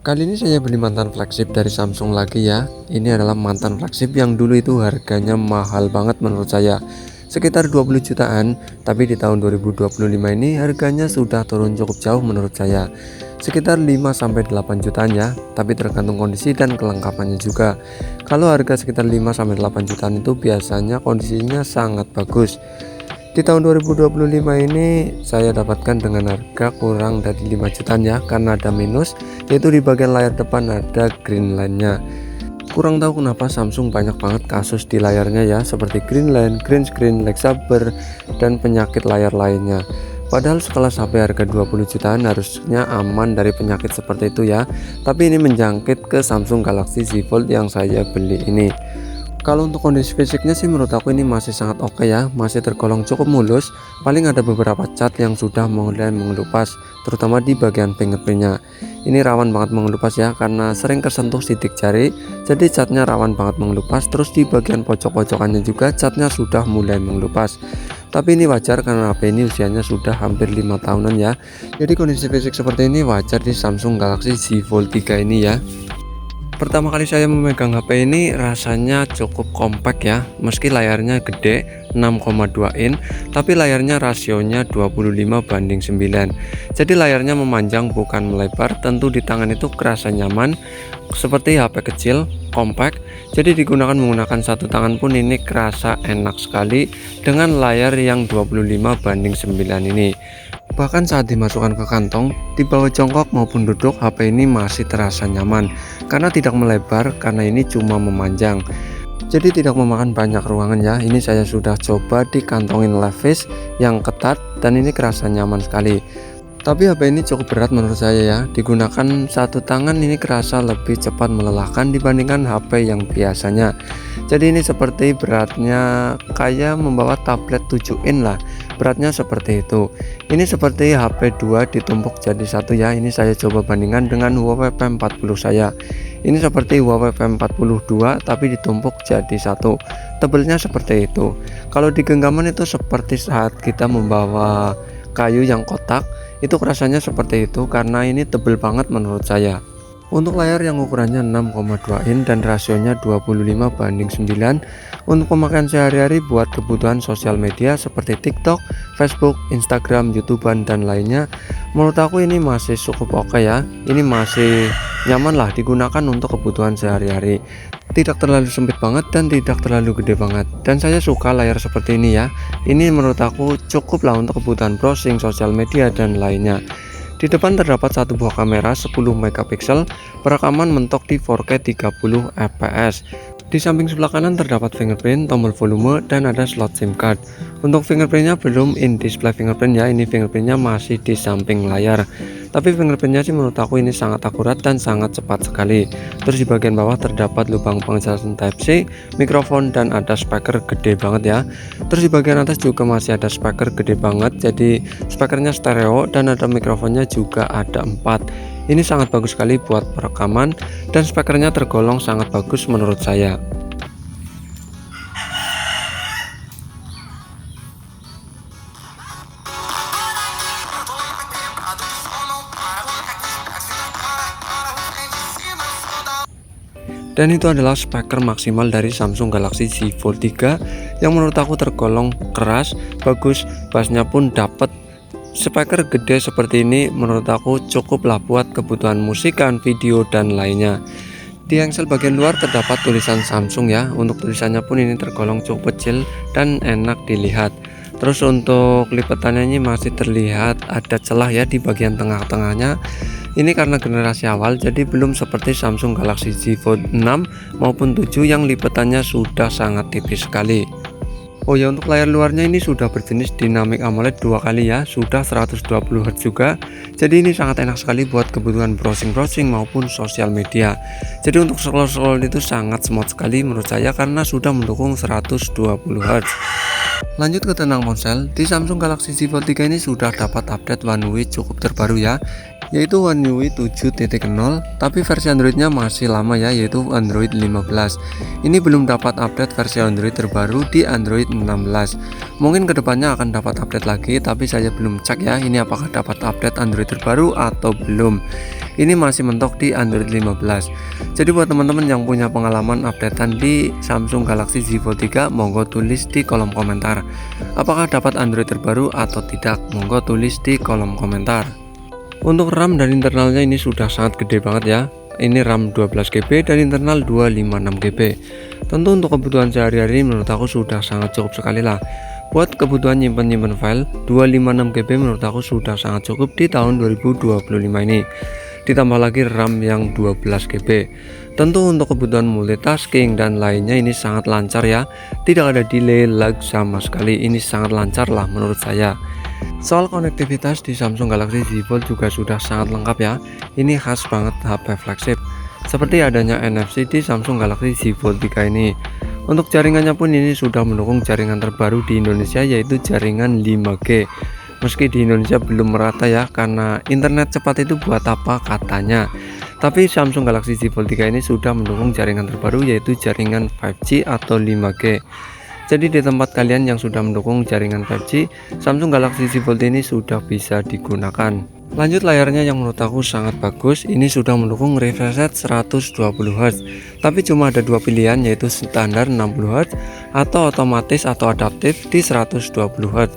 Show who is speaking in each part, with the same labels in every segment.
Speaker 1: Kali ini saya beli mantan flagship dari Samsung lagi ya. Ini adalah mantan flagship yang dulu itu harganya mahal banget menurut saya. Sekitar 20 jutaan, tapi di tahun 2025 ini harganya sudah turun cukup jauh menurut saya. Sekitar 5-8 jutaan ya, tapi tergantung kondisi dan kelengkapannya juga. Kalau harga sekitar 5-8 jutaan itu biasanya kondisinya sangat bagus. Di tahun 2025 ini saya dapatkan dengan harga kurang dari 5 jutaan ya, karena ada minus, yaitu di bagian layar depan ada green line-nya. Kurang tahu kenapa Samsung banyak banget kasus di layarnya ya, seperti green line, green screen, lag saber, dan penyakit layar lainnya. Padahal sekelas HP harga 20 jutaan harusnya aman dari penyakit seperti itu ya, tapi ini menjangkit ke Samsung Galaxy Z Fold yang saya beli ini. Kalau untuk kondisi fisiknya sih menurut aku ini masih sangat oke ya, masih tergolong cukup mulus. Paling ada beberapa cat yang sudah mulai mengelupas, terutama di bagian fingerprintnya. Ini rawan banget mengelupas ya, karena sering tersentuh sidik jari, jadi catnya rawan banget mengelupas. Terus di bagian pojok-pojokannya juga catnya sudah mulai mengelupas. Tapi ini wajar karena HP ini usianya sudah hampir 5 tahunan ya. Jadi kondisi fisik seperti ini wajar di Samsung Galaxy Z Fold 3 ini ya. Pertama kali saya memegang HP ini rasanya cukup kompak ya, meski layarnya gede 6,2 in, tapi layarnya rasionya 25:9. Jadi layarnya memanjang bukan melebar, tentu di tangan itu kerasa nyaman seperti HP kecil, kompak. Jadi digunakan menggunakan satu tangan pun ini kerasa enak sekali dengan layar yang 25:9 ini. Bahkan saat dimasukkan ke kantong, di bawah jongkok maupun duduk, HP ini masih terasa nyaman karena tidak melebar, karena ini cuma memanjang. Jadi tidak memakan banyak ruangan ya. Ini saya sudah coba dikantongin levis yang ketat dan ini kerasa nyaman sekali. Tapi HP ini cukup berat menurut saya ya. Digunakan satu tangan ini kerasa lebih cepat melelahkan dibandingkan HP yang biasanya. Jadi ini seperti beratnya kayak membawa tablet 7 in lah. Beratnya seperti itu. Ini seperti HP 2 ditumpuk jadi satu ya. Ini saya coba bandingkan dengan Huawei P40 saya. Ini seperti Huawei P40 2 tapi ditumpuk jadi satu. Tebelnya seperti itu. Kalau di genggaman itu seperti saat kita membawa kayu yang kotak, itu rasanya seperti itu karena ini tebel banget menurut saya. Untuk layar yang ukurannya 6,2 in dan rasionya 25:9, untuk pemakaian sehari-hari buat kebutuhan sosial media seperti TikTok, Facebook, Instagram, YouTubean dan lainnya, menurut aku ini masih cukup oke ya. Ini masih nyaman lah digunakan untuk kebutuhan sehari-hari. Tidak terlalu sempit banget dan tidak terlalu gede banget. Dan saya suka layar seperti ini ya. Ini menurut aku cukup lah untuk kebutuhan browsing, sosial media dan lainnya. Di depan terdapat satu buah kamera 10 megapiksel, perekaman mentok di 4K 30 fps. Di samping sebelah kanan terdapat fingerprint, tombol volume, dan ada slot SIM card. Untuk fingerprintnya belum in display fingerprint ya, ini fingerprintnya masih di samping layar. Tapi fingerprintnya sih menurut aku ini sangat akurat dan sangat cepat sekali. Terus di bagian bawah terdapat lubang pengecasan Type-C, mikrofon, dan ada speaker gede banget ya. Terus di bagian atas juga masih ada speaker gede banget, jadi speakernya stereo dan ada mikrofonnya juga ada 4. Ini sangat bagus sekali buat perekaman dan speakernya tergolong sangat bagus menurut saya. Dan itu adalah speaker maksimal dari Samsung Galaxy Z Fold 3 yang menurut aku tergolong keras, bagus, bassnya pun dapet. Speaker gede seperti ini menurut aku cukup lah buat kebutuhan musikan, video, dan lainnya. Di engsel bagian luar terdapat tulisan Samsung ya. Untuk tulisannya pun ini tergolong cukup kecil dan enak dilihat. Terus untuk lipatannya ini masih terlihat ada celah ya di bagian tengah-tengahnya. Ini karena generasi awal, jadi belum seperti Samsung Galaxy Z Fold 6 maupun 7 yang lipatannya sudah sangat tipis sekali. Oh ya, untuk layar luarnya ini sudah berjenis Dynamic AMOLED 2 kali ya, sudah 120 Hz juga. Jadi ini sangat enak sekali buat kebutuhan browsing maupun sosial media. Jadi untuk scroll itu sangat smooth sekali menurut saya karena sudah mendukung 120 Hz. Lanjut ke tentang ponsel, di Samsung Galaxy Z Fold 3 ini sudah dapat update One UI cukup terbaru ya. yaitu One UI 7.0, tapi versi Androidnya masih lama ya, yaitu Android 15. Ini belum dapat update versi Android terbaru di Android 16. Mungkin kedepannya akan dapat update lagi, tapi saya belum cek ya ini apakah dapat update Android terbaru atau belum. Ini masih mentok di Android 15. Jadi buat teman-teman yang punya pengalaman updatean di Samsung Galaxy Z Fold 3, monggo tulis di kolom komentar. Apakah dapat Android terbaru atau tidak? Monggo tulis di kolom komentar. Untuk RAM dan internalnya ini sudah sangat gede banget ya. Ini RAM 12GB dan internal 256GB. Tentu untuk kebutuhan sehari-hari menurut aku sudah sangat cukup sekali lah. Buat kebutuhan nyimpen file, 256GB menurut aku sudah sangat cukup di tahun 2025 ini. Ditambah lagi RAM yang 12GB. Tentu untuk kebutuhan multitasking dan lainnya ini sangat lancar ya. Tidak ada delay, lag sama sekali. Ini sangat lancar lah menurut saya. Soal konektivitas di Samsung Galaxy Z Fold juga sudah sangat lengkap ya. Ini khas banget HP flagship. Seperti adanya NFC di Samsung Galaxy Z Fold 3 ini. Untuk jaringannya pun ini sudah mendukung jaringan terbaru di Indonesia, yaitu jaringan 5G. Meski di Indonesia belum merata ya, karena internet cepat itu buat apa katanya. Tapi Samsung Galaxy Z Fold 3 ini sudah mendukung jaringan terbaru, yaitu jaringan 5G atau 5G. Jadi di tempat kalian yang sudah mendukung jaringan 5G, Samsung Galaxy Z Fold ini sudah bisa digunakan. Lanjut, layarnya yang menurut aku sangat bagus. Ini sudah mendukung refresh rate 120Hz. Tapi cuma ada dua pilihan, yaitu standar 60Hz atau otomatis atau adaptif di 120Hz.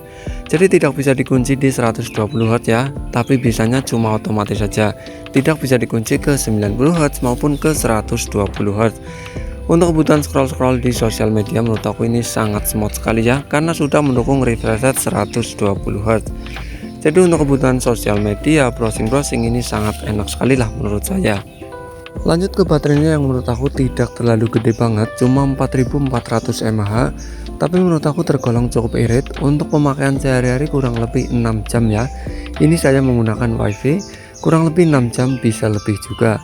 Speaker 1: Jadi tidak bisa dikunci di 120Hz ya, tapi bisanya cuma otomatis saja. Tidak bisa dikunci ke 90Hz maupun ke 120Hz. Untuk kebutuhan scroll-scroll di sosial media menurut aku ini sangat smooth sekali ya, karena sudah mendukung refresh rate 120Hz. Jadi untuk kebutuhan sosial media, browsing ini sangat enak sekali lah menurut saya. Lanjut ke baterainya yang menurut aku tidak terlalu gede banget, cuma 4400 mAh. Tapi menurut aku tergolong cukup irit. Untuk pemakaian sehari-hari kurang lebih 6 jam ya. Ini saya menggunakan WiFi, kurang lebih 6 jam, bisa lebih juga.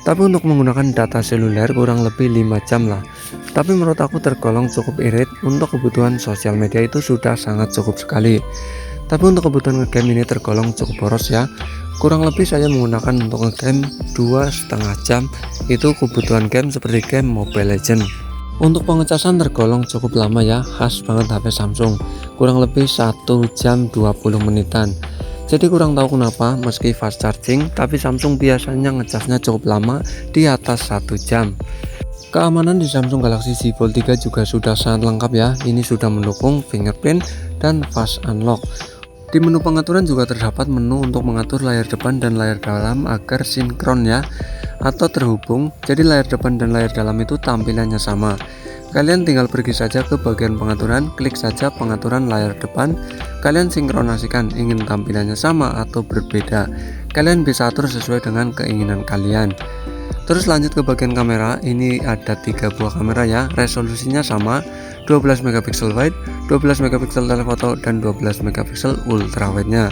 Speaker 1: Tapi untuk menggunakan data seluler kurang lebih 5 jam lah. Tapi menurut aku tergolong cukup irit. Untuk kebutuhan sosial media itu sudah sangat cukup sekali. Tapi untuk kebutuhan ngegame ini tergolong cukup boros ya. Kurang lebih saya menggunakan untuk ngegame 2,5 jam. Itu kebutuhan game seperti game Mobile Legends. Untuk pengecasan tergolong cukup lama ya, khas banget HP Samsung. Kurang lebih 1 jam 20 menitan. Jadi kurang tahu kenapa meski fast charging, tapi Samsung biasanya ngecasnya cukup lama, di atas 1 jam. Keamanan di Samsung Galaxy Z Fold 3 juga sudah sangat lengkap ya. Ini sudah mendukung fingerprint dan fast unlock. Di menu pengaturan juga terdapat menu untuk mengatur layar depan dan layar dalam agar sinkron ya, atau terhubung. Jadi layar depan dan layar dalam itu tampilannya sama. Kalian tinggal pergi saja ke bagian pengaturan, klik saja pengaturan layar depan. Kalian sinkronasikan ingin tampilannya sama atau berbeda. Kalian bisa atur sesuai dengan keinginan kalian. Terus lanjut ke bagian kamera. Ini ada 3 buah kamera ya, resolusinya sama, 12 megapiksel wide, 12 megapiksel telephoto, dan 12 megapiksel ultrawide nya.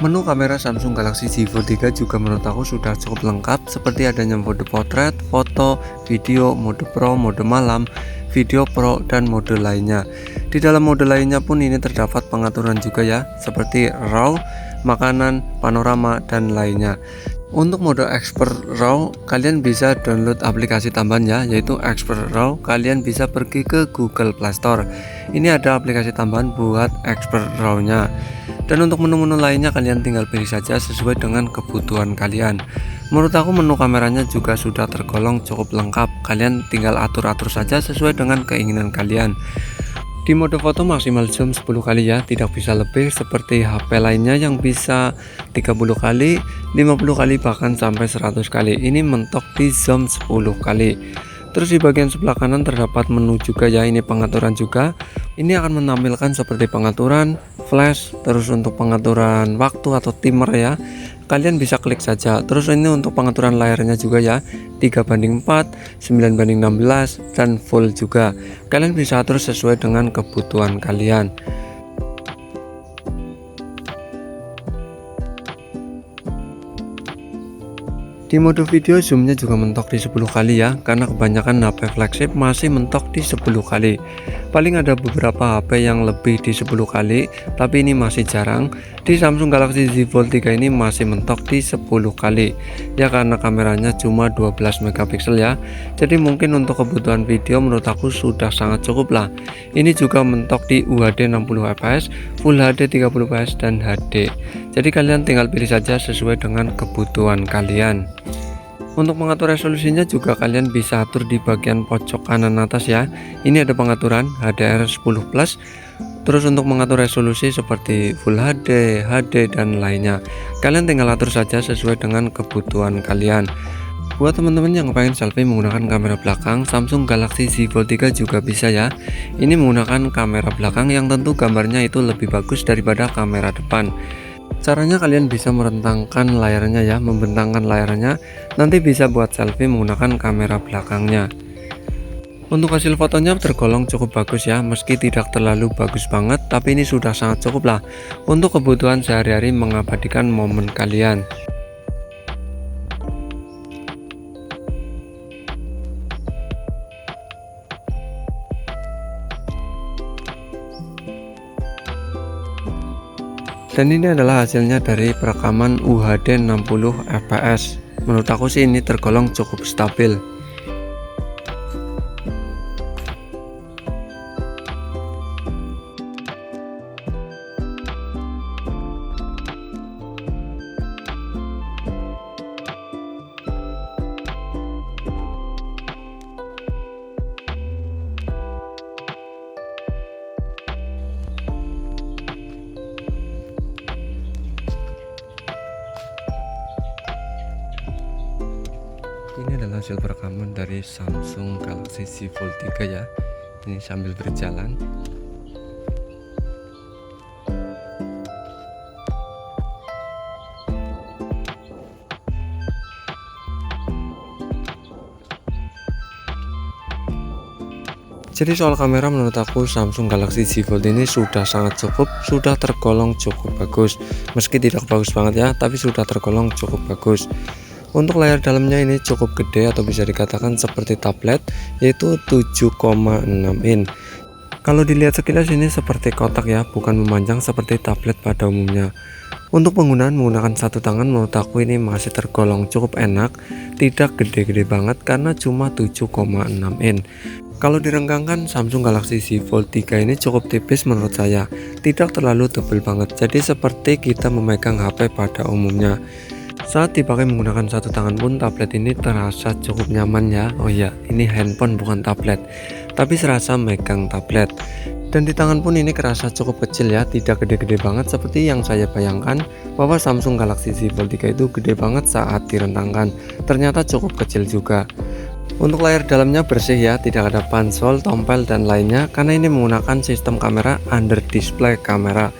Speaker 1: Menu kamera Samsung Galaxy Z Fold 3 juga menurut aku sudah cukup lengkap, seperti adanya mode portrait, foto, video, mode pro, mode malam, video pro, dan mode lainnya. Di dalam mode lainnya pun ini terdapat pengaturan juga ya, seperti RAW, makanan, panorama, dan lainnya. Untuk mode Expert RAW, kalian bisa download aplikasi tambahan ya, yaitu Expert RAW. Kalian bisa pergi ke Google Play Store. Ini ada aplikasi tambahan buat Expert RAW-nya. Dan untuk menu-menu lainnya kalian tinggal pilih saja sesuai dengan kebutuhan kalian. Menurut aku menu kameranya juga sudah tergolong cukup lengkap. Kalian tinggal atur-atur saja sesuai dengan keinginan kalian. Di mode foto maksimal zoom 10 kali ya, tidak bisa lebih seperti HP lainnya yang bisa 30 kali, 50 kali, bahkan sampai 100 kali. Ini mentok di zoom 10 kali. Terus di bagian sebelah kanan terdapat menu juga ya, ini pengaturan juga. Ini akan menampilkan seperti pengaturan, flash, terus untuk pengaturan waktu atau timer ya. Kalian bisa klik saja. Terus ini untuk pengaturan layarnya juga ya, 3:4, 9:16, dan full juga. Kalian bisa atur sesuai dengan kebutuhan kalian. Di mode video zoomnya juga mentok di 10 kali ya, karena kebanyakan HP flagship masih mentok di 10 kali. Paling ada beberapa HP yang lebih di 10 kali, tapi ini masih jarang. Di Samsung Galaxy Z Fold 3 ini masih mentok di 10 kali. Ya karena kameranya cuma 12 megapiksel ya. Jadi mungkin untuk kebutuhan video menurut aku sudah sangat cukup lah. Ini juga mentok di UHD 60 fps, Full HD 30 fps dan HD. Jadi kalian tinggal pilih saja sesuai dengan kebutuhan kalian. Untuk mengatur resolusinya juga kalian bisa atur di bagian pojok kanan atas ya. Ini ada pengaturan HDR10+. Terus untuk mengatur resolusi seperti Full HD, HD dan lainnya, kalian tinggal atur saja sesuai dengan kebutuhan kalian. Buat teman-teman yang pengen selfie menggunakan kamera belakang, Samsung Galaxy Z Fold 3 juga bisa ya. Ini menggunakan kamera belakang yang tentu gambarnya itu lebih bagus daripada kamera depan. Caranya kalian bisa merentangkan layarnya ya, membentangkan layarnya, nanti bisa buat selfie menggunakan kamera belakangnya. Untuk hasil fotonya tergolong cukup bagus ya, meski tidak terlalu bagus banget, tapi ini sudah sangat cukup lah untuk kebutuhan sehari-hari mengabadikan momen kalian. Dan ini adalah hasilnya dari perekaman UHD 60 fps. Menurut aku sih ini tergolong cukup stabil. Ini adalah hasil perekaman dari Samsung Galaxy Z Fold 3 ya. Ini sambil berjalan. Jadi soal kamera menurut aku Samsung Galaxy Z Fold ini sudah sangat cukup, sudah tergolong cukup bagus. Meski tidak bagus banget ya, tapi sudah tergolong cukup bagus. Untuk layar dalamnya ini cukup gede atau bisa dikatakan seperti tablet, yaitu 7,6 in. Kalau dilihat sekilas ini seperti kotak ya, bukan memanjang seperti tablet pada umumnya. Untuk penggunaan menggunakan satu tangan menurut aku ini masih tergolong cukup enak, tidak gede-gede banget karena cuma 7,6 in. Kalau direnggangkan Samsung Galaxy Z Fold 3 ini cukup tipis menurut saya, tidak terlalu tebal banget, jadi seperti kita memegang HP pada umumnya. Saat dipakai menggunakan satu tangan pun tablet ini terasa cukup nyaman ya. Oh iya, ini handphone bukan tablet, tapi serasa megang tablet. Dan di tangan pun ini kerasa cukup kecil ya, tidak gede-gede banget seperti yang saya bayangkan bahwa Samsung Galaxy Z Fold 3 itu gede banget saat direntangkan. Ternyata cukup kecil juga. Untuk layar dalamnya bersih ya, tidak ada pansol, tompel dan lainnya karena ini menggunakan sistem kamera under display kamera.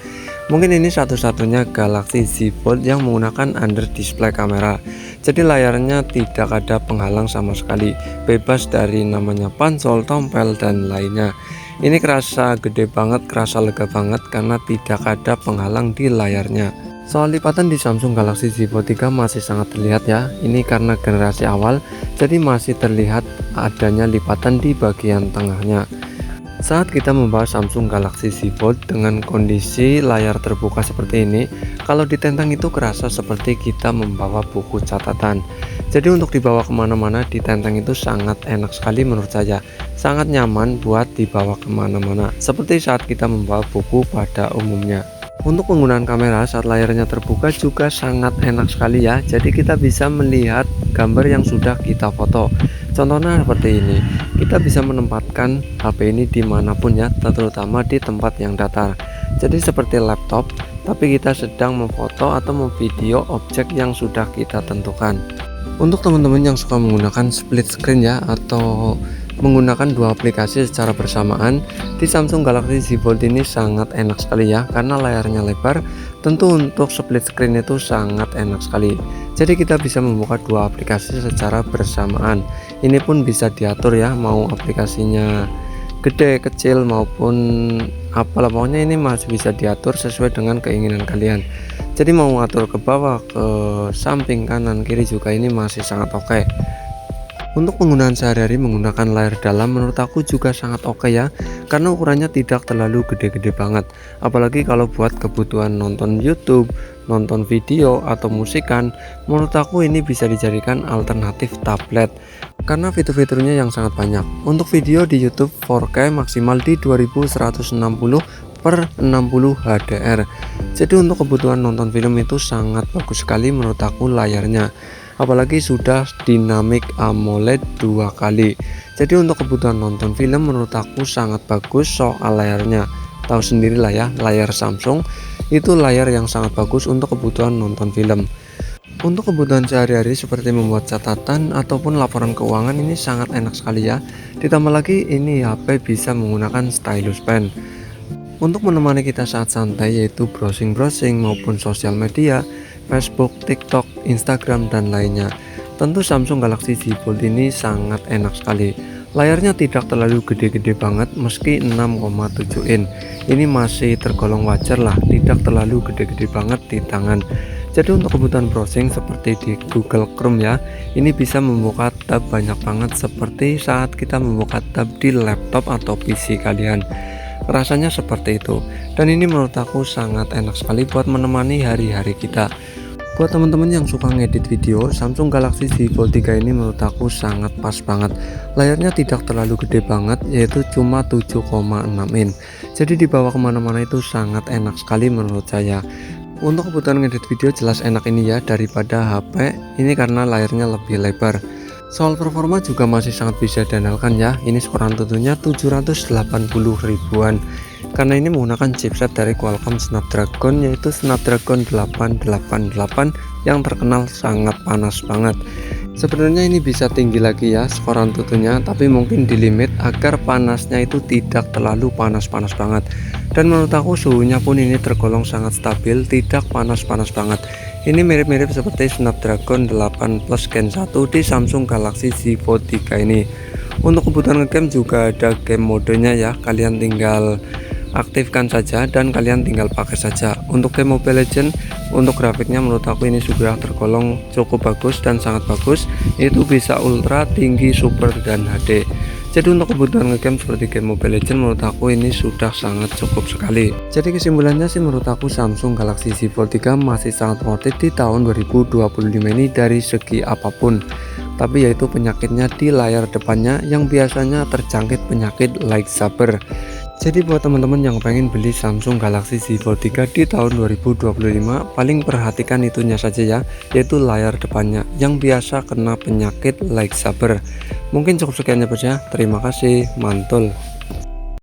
Speaker 1: Mungkin ini satu-satunya Galaxy Z Fold yang menggunakan under display kamera. Jadi layarnya tidak ada penghalang sama sekali, bebas dari namanya pansol, tompel dan lainnya. Ini kerasa gede banget, kerasa lega banget karena tidak ada penghalang di layarnya. Soal lipatan di Samsung Galaxy Z Fold 3 masih sangat terlihat ya. Ini karena generasi awal, jadi masih terlihat adanya lipatan di bagian tengahnya. Saat kita membahas Samsung Galaxy Z Fold dengan kondisi layar terbuka seperti ini, kalau ditentang itu kerasa seperti kita membawa buku catatan. Jadi untuk dibawa kemana-mana ditentang itu sangat enak sekali menurut saya, sangat nyaman buat dibawa kemana-mana, seperti saat kita membawa buku pada umumnya. Untuk penggunaan kamera saat layarnya terbuka juga sangat enak sekali ya, jadi kita bisa melihat gambar yang sudah kita foto. Contohnya seperti ini, kita bisa menempatkan HP ini dimanapun ya, terutama di tempat yang datar. Jadi seperti laptop, tapi kita sedang memfoto atau memvideo objek yang sudah kita tentukan. Untuk teman-teman yang suka menggunakan split screen ya, atau menggunakan dua aplikasi secara bersamaan, di Samsung Galaxy Z Fold ini sangat enak sekali ya, karena layarnya lebar. Tentu untuk split screen itu sangat enak sekali. Jadi kita bisa membuka dua aplikasi secara bersamaan. Ini pun bisa diatur ya, mau aplikasinya gede, kecil maupun apalah, pokoknya ini masih bisa diatur sesuai dengan keinginan kalian. Jadi mau atur ke bawah, ke samping, kanan, kiri juga ini masih sangat oke. Untuk penggunaan sehari-hari menggunakan layar dalam menurut aku juga sangat oke ya, karena ukurannya tidak terlalu gede-gede banget. Apalagi kalau buat kebutuhan nonton YouTube, nonton video atau musikan, menurut aku ini bisa dijadikan alternatif tablet karena fitur-fiturnya yang sangat banyak. Untuk video di YouTube 4K maksimal di 2160 per 60 HDR. Jadi untuk kebutuhan nonton film itu sangat bagus sekali menurut aku layarnya. Apalagi sudah dinamik AMOLED 2 kali. Jadi untuk kebutuhan nonton film menurut aku sangat bagus soal layarnya. Tahu sendirilah ya, layar Samsung itu layar yang sangat bagus untuk kebutuhan nonton film. Untuk kebutuhan sehari-hari seperti membuat catatan ataupun laporan keuangan ini sangat enak sekali ya. Ditambah lagi ini HP bisa menggunakan stylus pen untuk menemani kita saat santai, yaitu browsing-browsing maupun sosial media, Facebook, TikTok, Instagram, dan lainnya. Tentu Samsung Galaxy Z Fold ini sangat enak sekali. Layarnya tidak terlalu gede-gede banget, meski 6,7 in. Ini masih tergolong wajar lah, tidak terlalu gede-gede banget di tangan. Jadi untuk kebutuhan browsing seperti di Google Chrome ya, ini bisa membuka tab banyak banget seperti saat kita membuka tab di laptop atau PC kalian. Rasanya seperti itu, dan ini menurut aku sangat enak sekali buat menemani hari-hari kita. Buat teman-teman yang suka ngedit video, Samsung Galaxy Z Fold 3 ini menurut aku sangat pas banget. Layarnya tidak terlalu gede banget, yaitu cuma 7,6 in. Jadi dibawa kemana-mana itu sangat enak sekali menurut saya. Untuk kebutuhan ngedit video jelas enak ini ya daripada HP ini karena layarnya lebih lebar. Soal performa juga masih sangat bisa diandalkan ya. Ini skoran tentunya 780 ribuan karena ini menggunakan chipset dari Qualcomm Snapdragon, yaitu Snapdragon 888 yang terkenal sangat panas banget. Sebenarnya ini bisa tinggi lagi ya skoran tentunya, tapi mungkin di limit agar panasnya itu tidak terlalu panas-panas banget. Dan menurut aku suhunya pun ini tergolong sangat stabil, tidak panas-panas banget. Ini mirip-mirip seperti Snapdragon 8 Plus Gen 1 di Samsung Galaxy Z Fold 3 ini. Untuk kebutuhan game juga ada game modenya ya, kalian tinggal aktifkan saja dan kalian tinggal pakai saja. Untuk game Mobile Legends, untuk grafiknya menurut aku ini sudah tergolong cukup bagus dan sangat bagus, itu bisa ultra, tinggi, super, dan HD. Jadi untuk kebutuhan ngegame seperti game Mobile Legends menurut aku ini sudah sangat cukup sekali. Jadi kesimpulannya sih menurut aku Samsung Galaxy Z Fold 3 masih sangat worth it di tahun 2025 ini dari segi apapun. Tapi yaitu penyakitnya di layar depannya yang biasanya terjangkit penyakit like saber. Jadi buat teman-teman yang pengen beli Samsung Galaxy Z Fold 3 di tahun 2025, paling perhatikan itunya saja ya, yaitu layar depannya yang biasa kena penyakit like saber. Mungkin cukup sekian ya bos ya. Terima kasih, mantul.